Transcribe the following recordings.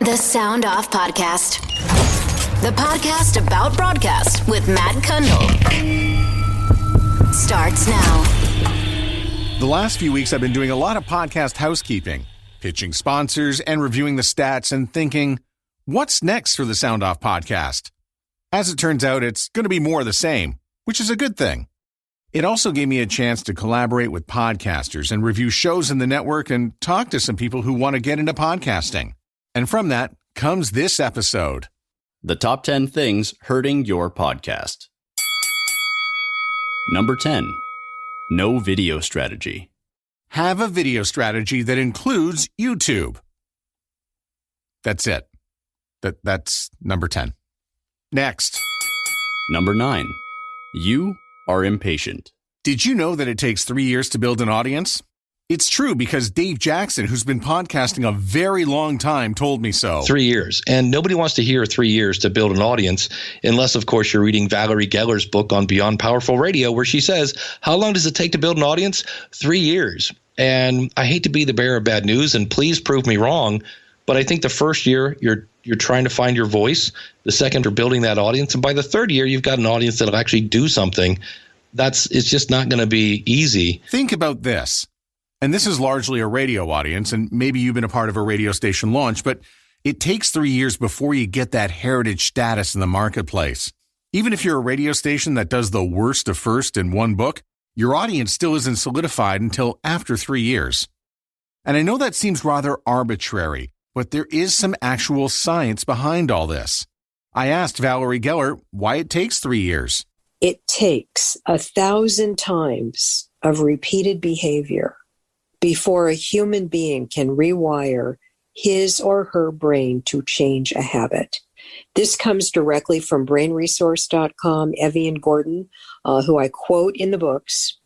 The Sound Off Podcast. The podcast about broadcast with Matt Kundle. Starts now. The last few weeks I've been doing a lot of podcast housekeeping, pitching sponsors and reviewing the stats and thinking, what's next for the Sound Off Podcast? As it turns out, it's going to be more of the same, which is a good thing. It also gave me a chance to collaborate with podcasters and review shows in the network and talk to some people who want to get into podcasting. And from that comes this episode. The top 10 things hurting your podcast. Number 10, no video strategy. Have a video strategy that includes YouTube. That's it. That's number 10. Next. Number 9, you are impatient. Did you know that it takes 3 years to build an audience? It's true because Dave Jackson, who's been podcasting a very long time, told me so. 3 years. And nobody wants to hear 3 years to build an audience, unless, of course, you're reading Valerie Geller's book on Beyond Powerful Radio, where she says, how long does it take to build an audience? 3 years. And I hate to be the bearer of bad news, and please prove me wrong, but I think the first year you're trying to find your voice. The second, you're building that audience. And by the third year, you've got an audience that'll actually do something. It's just not going to be easy. Think about this. And this is largely a radio audience, and maybe you've been a part of a radio station launch, but it takes 3 years before you get that heritage status in the marketplace. Even if you're a radio station that does the worst of first in one book, your audience still isn't solidified until after 3 years. And I know that seems rather arbitrary, but there is some actual science behind all this. I asked Valerie Geller why it takes 3 years. It takes 1,000 times of repeated behavior before a human being can rewire his or her brain to change a habit. This comes directly from brainresource.com, Evie and Gordon, who I quote in the books.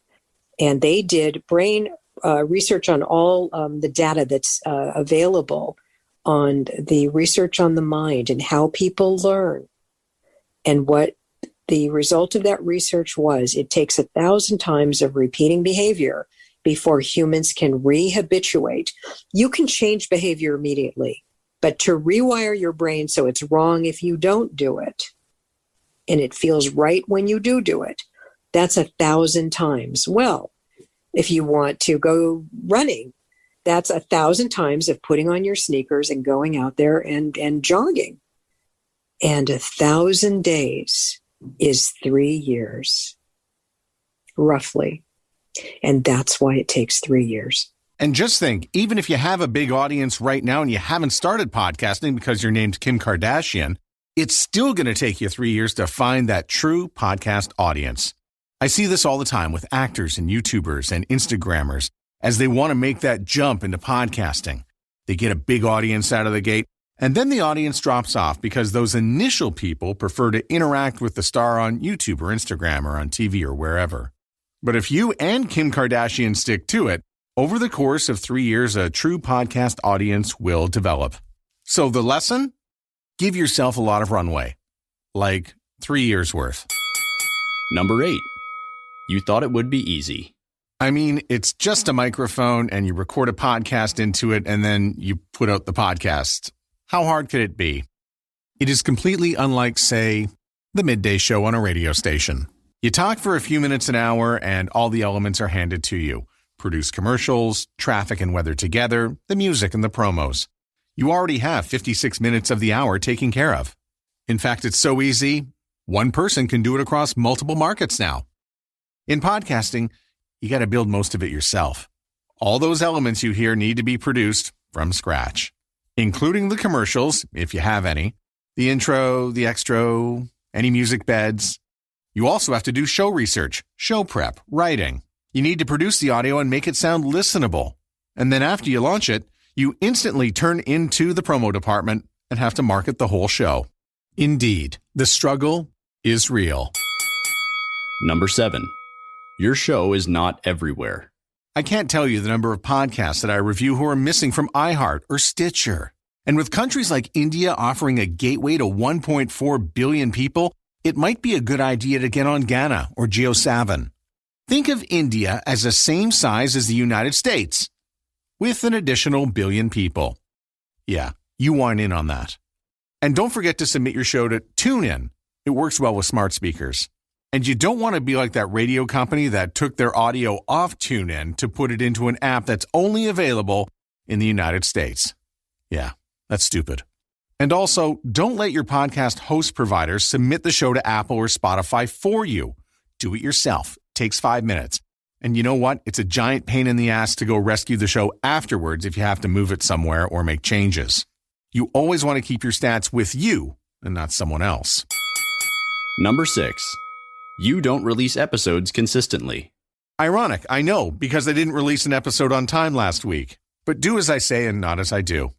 And they did brain research on all the data that's available on the research on the mind and how people learn. And what the result of that research was, it takes 1,000 times of repeating behavior before humans can rehabituate. You can change behavior immediately, but to rewire your brain so it's wrong if you don't do it, and it feels right when you do it, that's 1,000 times. Well, if you want to go running, that's 1,000 times of putting on your sneakers and going out there and jogging. And 1,000 days is 3 years, roughly. And that's why it takes 3 years. And just think, even if you have a big audience right now and you haven't started podcasting because you're named Kim Kardashian, it's still going to take you 3 years to find that true podcast audience. I see this all the time with actors and YouTubers and Instagrammers as they want to make that jump into podcasting. They get a big audience out of the gate, and then the audience drops off because those initial people prefer to interact with the star on YouTube or Instagram or on TV or wherever. But if you and Kim Kardashian stick to it, over the course of 3 years, a true podcast audience will develop. So the lesson? Give yourself a lot of runway. Like 3 years worth. Number 8, you thought it would be easy. I mean, it's just a microphone and you record a podcast into it and then you put out the podcast. How hard could it be? It is completely unlike, say, the midday show on a radio station. You talk for a few minutes an hour and all the elements are handed to you. Produce commercials, traffic and weather together, the music and the promos. You already have 56 minutes of the hour taken care of. In fact, it's so easy, one person can do it across multiple markets now. In podcasting, you got to build most of it yourself. All those elements you hear need to be produced from scratch, including the commercials, if you have any, the intro, the extra, any music beds. You also have to do show research, show prep, writing. You need to produce the audio and make it sound listenable. And then after you launch it, you instantly turn into the promo department and have to market the whole show. Indeed, the struggle is real. Number 7, your show is not everywhere. I can't tell you the number of podcasts that I review who are missing from iHeart or Stitcher. And with countries like India offering a gateway to 1.4 billion people, it might be a good idea to get on Ghana or JioSaavn. Think of India as the same size as the United States, with an additional billion people. Yeah, You want in on that. And don't forget to submit your show to TuneIn. It works well with smart speakers. And you don't want to be like that radio company that took their audio off TuneIn to put it into an app that's only available in the United States. Yeah, that's stupid. And also, don't let your podcast host providers submit the show to Apple or Spotify for you. Do it yourself. It takes 5 minutes. And you know what? It's a giant pain in the ass to go rescue the show afterwards if you have to move it somewhere or make changes. You always want to keep your stats with you and not someone else. Number 6. You don't release episodes consistently. Ironic, I know, because I didn't release an episode on time last week. But do as I say and not as I do.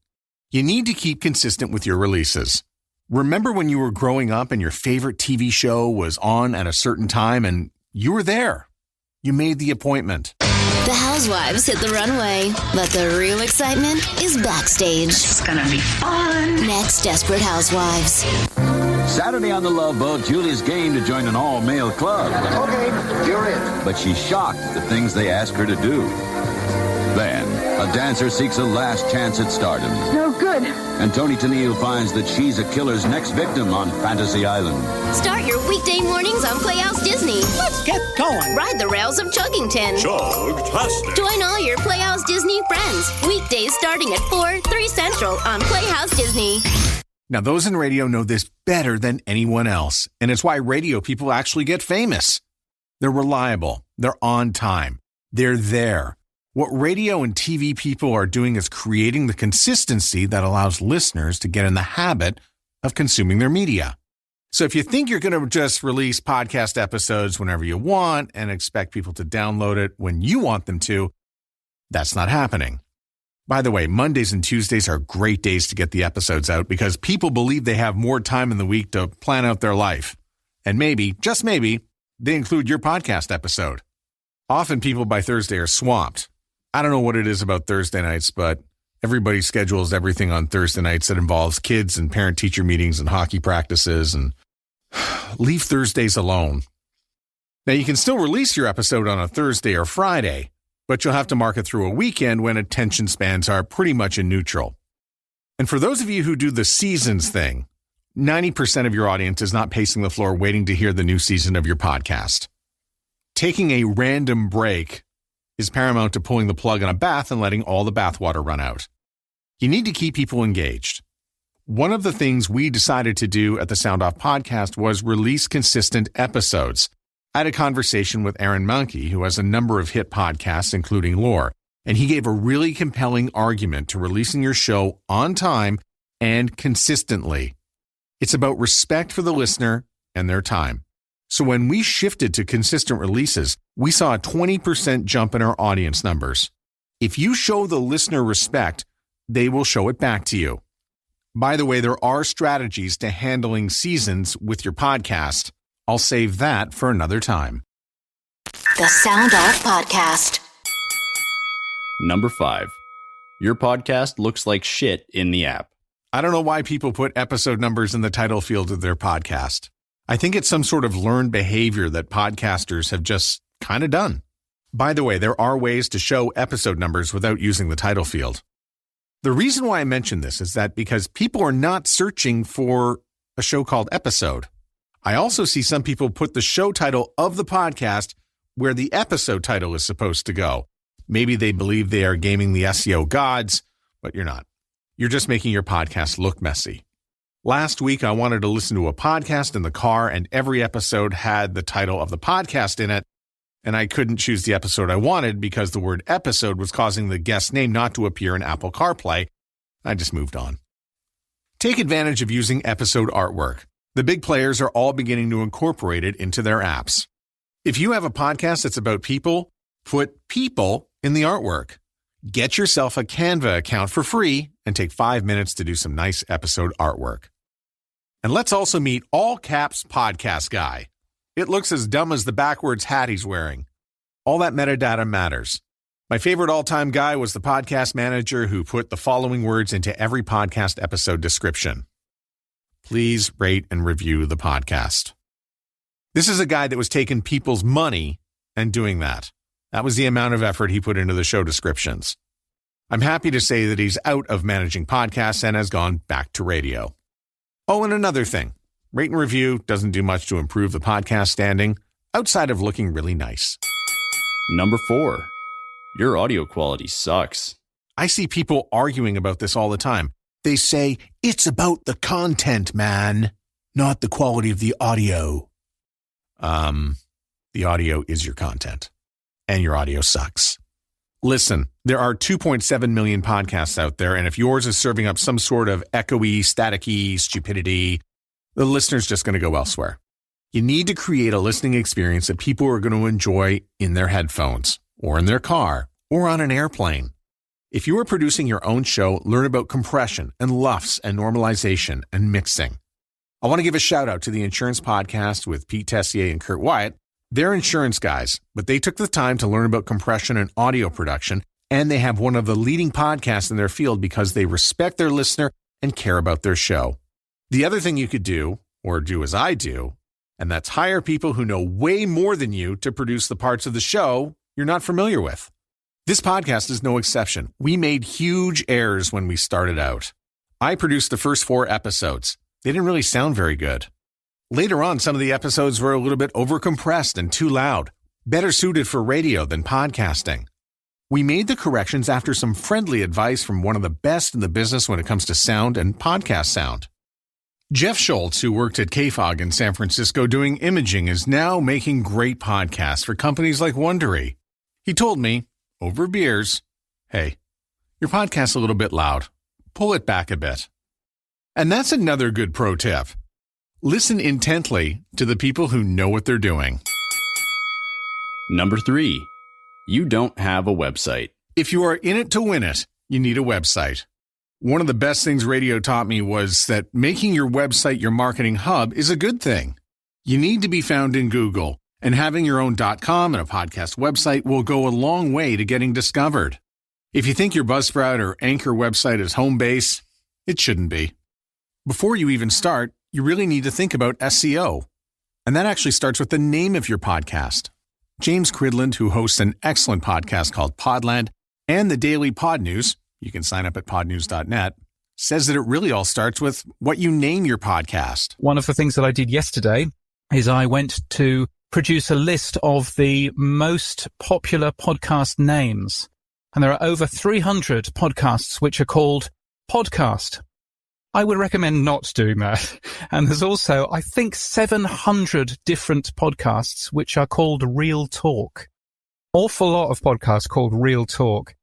You need to keep consistent with your releases. Remember when you were growing up and your favorite TV show was on at a certain time and you were there? You made the appointment. The housewives hit the runway, but the real excitement is backstage. It's gonna be fun. Next, Desperate Housewives. Saturday on the Love Boat, Julie's game to join an all-male club. Okay, you're in. But she's shocked at the things they ask her to do. Then, a dancer seeks a last chance at stardom. No good. And Tony Tennille finds that she's a killer's next victim on Fantasy Island. Start your weekday mornings on Playhouse Disney. Let's get going. Ride the rails of Chuggington. Chug-tastic. Join all your Playhouse Disney friends. Weekdays starting at 4, 3 Central on Playhouse Disney. Now, those in radio know this better than anyone else, and it's why radio people actually get famous. They're reliable. They're on time. They're there. What radio and TV people are doing is creating the consistency that allows listeners to get in the habit of consuming their media. So if you think you're going to just release podcast episodes whenever you want and expect people to download it when you want them to, that's not happening. By the way, Mondays and Tuesdays are great days to get the episodes out because people believe they have more time in the week to plan out their life. And maybe, just maybe, they include your podcast episode. Often people by Thursday are swamped. I don't know what it is about Thursday nights, but everybody schedules everything on Thursday nights that involves kids and parent-teacher meetings and hockey practices, and leave Thursdays alone. Now, you can still release your episode on a Thursday or Friday, but you'll have to mark it through a weekend when attention spans are pretty much in neutral. And for those of you who do the seasons thing, 90% of your audience is not pacing the floor waiting to hear the new season of your podcast. Taking a random break is paramount to pulling the plug on a bath and letting all the bathwater run out. You need to keep people engaged. One of the things we decided to do at the Sound Off podcast was release consistent episodes. I had a conversation with Aaron Mahnke, who has a number of hit podcasts, including Lore, and he gave a really compelling argument to releasing your show on time and consistently. It's about respect for the listener and their time. So when we shifted to consistent releases, we saw a 20% jump in our audience numbers. If you show the listener respect, they will show it back to you. By the way, there are strategies to handling seasons with your podcast. I'll save that for another time. The Sound Off Podcast. Number 5. Your podcast looks like shit in the app. I don't know why people put episode numbers in the title field of their podcast. I think it's some sort of learned behavior that podcasters have just kind of done. By the way, there are ways to show episode numbers without using the title field. The reason why I mention this is that because people are not searching for a show called episode. I also see some people put the show title of the podcast where the episode title is supposed to go. Maybe they believe they are gaming the SEO gods, but you're not. You're just making your podcast look messy. Last week, I wanted to listen to a podcast in the car, and every episode had the title of the podcast in it, and I couldn't choose the episode I wanted because the word episode was causing the guest name not to appear in Apple CarPlay. I just moved on. Take advantage of using episode artwork. The big players are all beginning to incorporate it into their apps. If you have a podcast that's about people, put people in the artwork. Get yourself a Canva account for free and take 5 minutes to do some nice episode artwork. And let's also meet All Caps Podcast Guy. It looks as dumb as the backwards hat he's wearing. All that metadata matters. My favorite all-time guy was the podcast manager who put the following words into every podcast episode description. Please rate and review the podcast. This is a guy that was taking people's money and doing that. That was the amount of effort he put into the show descriptions. I'm happy to say that he's out of managing podcasts and has gone back to radio. Oh, and another thing. Rate and review doesn't do much to improve the podcast standing, outside of looking really nice. Number 4. Your audio quality sucks. I see people arguing about this all the time. They say, it's about the content, man, not the quality of the audio. The audio is your content, and your audio sucks. Listen, there are 2.7 million podcasts out there, and if yours is serving up some sort of echoey, staticky stupidity, the listener's just going to go elsewhere. You need to create a listening experience that people are going to enjoy in their headphones, or in their car, or on an airplane. If you are producing your own show, learn about compression and LUFS and normalization and mixing. I want to give a shout out to the Insurance Podcast with Pete Tessier and Kurt Wyatt. They're insurance guys, but they took the time to learn about compression and audio production, and they have one of the leading podcasts in their field because they respect their listener and care about their show. The other thing you could do, or do as I do, and that's hire people who know way more than you to produce the parts of the show you're not familiar with. This podcast is no exception. We made huge errors when we started out. I produced the first 4 episodes. They didn't really sound very good. Later on, some of the episodes were a little bit overcompressed and too loud, better suited for radio than podcasting. We made the corrections after some friendly advice from one of the best in the business when it comes to sound and podcast sound. Jeff Schultz, who worked at KFOG in San Francisco doing imaging, is now making great podcasts for companies like Wondery. He told me, over beers, hey, your podcast's a little bit loud. Pull it back a bit. And that's another good pro tip. Listen intently to the people who know what they're doing. Number 3. You don't have a website. If you are in it to win it, you need a website. One of the best things radio taught me was that making your website your marketing hub is a good thing. You need to be found in Google, and having your own .com and a podcast website will go a long way to getting discovered. If you think your Buzzsprout or Anchor website is home base, it shouldn't be. Before you even start, you really need to think about SEO. And that actually starts with the name of your podcast. James Cridland, who hosts an excellent podcast called Podland and the Daily Pod News, you can sign up at podnews.net, says that it really all starts with what you name your podcast. One of the things that I did yesterday is I went to produce a list of the most popular podcast names. And there are over 300 podcasts which are called podcast. I would recommend not doing that. And there's also, I think, 700 different podcasts which are called Real Talk. Awful lot of podcasts called Real Talk.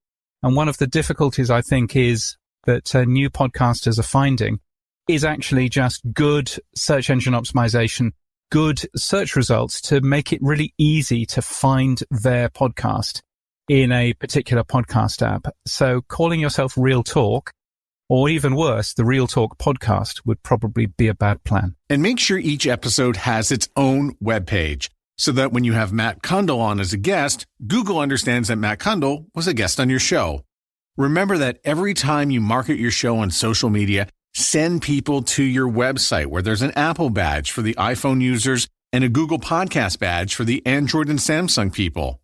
And one of the difficulties, I think, is that new podcasters are finding is actually just good search engine optimization, good search results to make it really easy to find their podcast in a particular podcast app. So calling yourself Real Talk, or even worse, the Real Talk podcast would probably be a bad plan. And make sure each episode has its own webpage, so that when you have Matt Kundle on as a guest, Google understands that Matt Kundle was a guest on your show. Remember that every time you market your show on social media, send people to your website where there's an Apple badge for the iPhone users and a Google Podcast badge for the Android and Samsung people.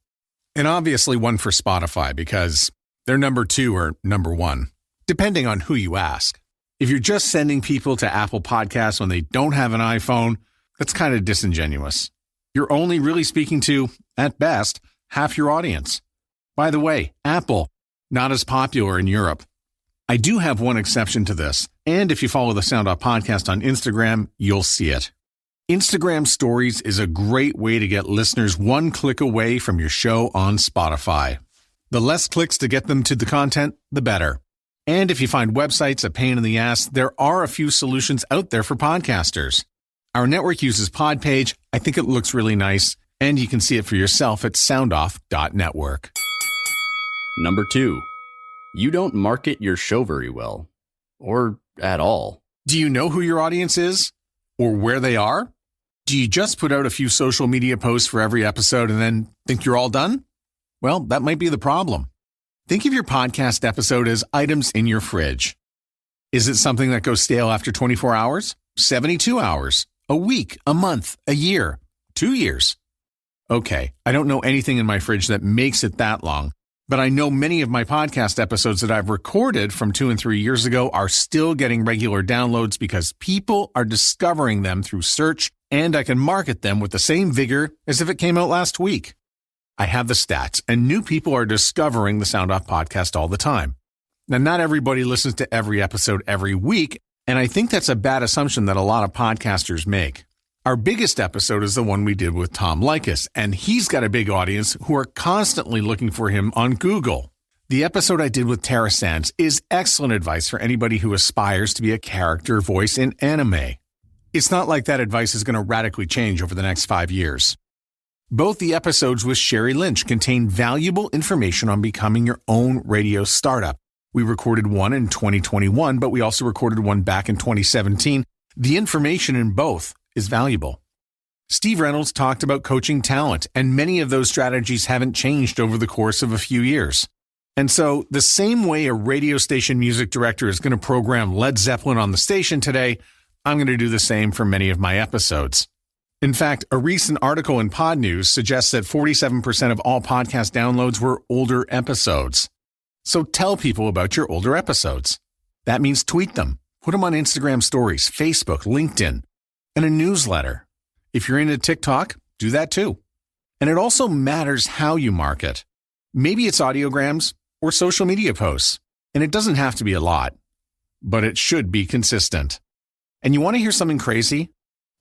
And obviously one for Spotify because they're number 2 or number 1, depending on who you ask. If you're just sending people to Apple Podcasts when they don't have an iPhone, that's kind of disingenuous. You're only really speaking to, at best, half your audience. By the way, Apple, not as popular in Europe. I do have one exception to this, and if you follow the Sound Off Podcast on Instagram, you'll see it. Instagram Stories is a great way to get listeners one click away from your show on Spotify. The less clicks to get them to the content, the better. And if you find websites a pain in the ass, there are a few solutions out there for podcasters. Our network uses Podpage. I think it looks really nice, and you can see it for yourself at soundoff.network. Number 2. You don't market your show very well. Or at all. Do you know who your audience is? Or where they are? Do you just put out a few social media posts for every episode and then think you're all done? Well, that might be the problem. Think of your podcast episode as items in your fridge. Is it something that goes stale after 24 hours, 72 hours, a week, a month, a year, 2 years? Okay, I don't know anything in my fridge that makes it that long, But I know many of my podcast episodes that I've recorded from 2 and 3 years ago are still getting regular downloads because people are discovering them through search, and I can market them with the same vigor as if it came out last week. I have the stats, and new people are discovering the Sound Off podcast all the time. Now, not everybody listens to every episode every week, and I think that's a bad assumption that a lot of podcasters make. Our biggest episode is the one we did with Tom Likas, and he's got a big audience who are constantly looking for him on Google. The episode I did with Tara Sands is excellent advice for anybody who aspires to be a character voice in anime. It's not like that advice is going to radically change over the next 5 years. Both the episodes with Sherry Lynch contain valuable information on becoming your own radio startup. We recorded one in 2021, but we also recorded one back in 2017. The information in both is valuable. Steve Reynolds talked about coaching talent, and many of those strategies haven't changed over the course of a few years. And so the same way a radio station music director is going to program Led Zeppelin on the station today, I'm going to do the same for many of my episodes. In fact, a recent article in Pod News suggests that 47% of all podcast downloads were older episodes. So tell people about your older episodes. That means tweet them, put them on Instagram stories, Facebook, LinkedIn, and a newsletter. If you're into TikTok, do that too. And it also matters how you market. Maybe it's audiograms or social media posts. And it doesn't have to be a lot, but it should be consistent. And you want to hear something crazy?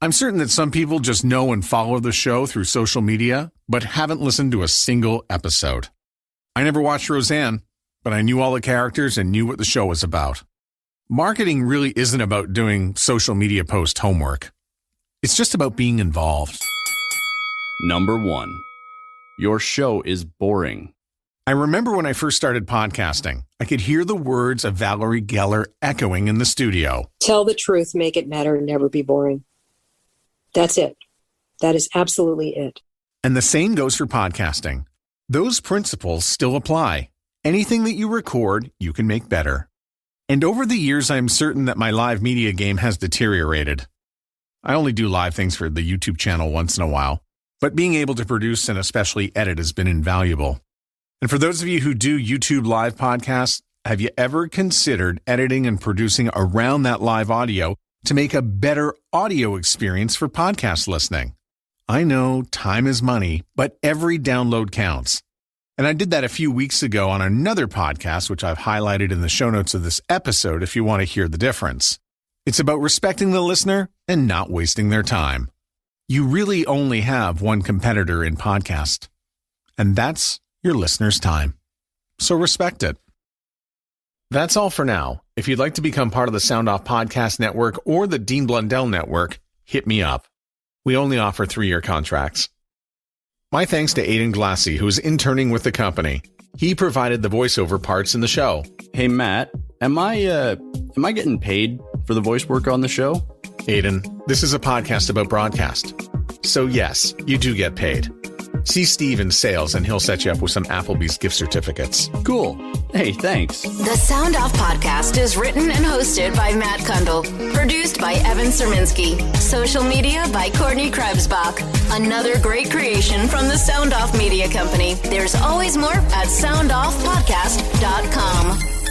I'm certain that some people just know and follow the show through social media, but haven't listened to a single episode. I never watched Roseanne, but I knew all the characters and knew what the show was about. Marketing really isn't about doing social media post homework. It's just about being involved. Number 1. Your show is boring. I remember when I first started podcasting, I could hear the words of Valerie Geller echoing in the studio. Tell the truth, make it matter, never be boring. That's it. That is absolutely it. And the same goes for podcasting. Those principles still apply. Anything that you record, you can make better. And over the years, I'm certain that my live media game has deteriorated. I only do live things for the YouTube channel once in a while, but being able to produce and especially edit has been invaluable. And for those of you who do YouTube live podcasts, have you ever considered editing and producing around that live audio to make a better audio experience for podcast listening? I know time is money, but every download counts. And I did that a few weeks ago on another podcast, which I've highlighted in the show notes of this episode if you want to hear the difference. It's about respecting the listener and not wasting their time. You really only have one competitor in podcast, and that's your listener's time. So respect it. That's all for now. If you'd like to become part of the Sound Off Podcast Network or the Dean Blundell Network, hit me up. We only offer 3-year contracts. My thanks to Aiden Glassy, who is interning with the company. He provided the voiceover parts in the show. Hey, Matt, am I getting paid for the voice work on the show? Aiden, this is a podcast about broadcast. So yes, you do get paid. See Steve in sales and he'll set you up with some Applebee's gift certificates. Cool. Hey, thanks. The Sound Off Podcast is written and hosted by Matt Kundle. Produced by Evan Serminski. Social media by Courtney Krebsbach. Another great creation from the Sound Off Media Company. There's always more at soundoffpodcast.com.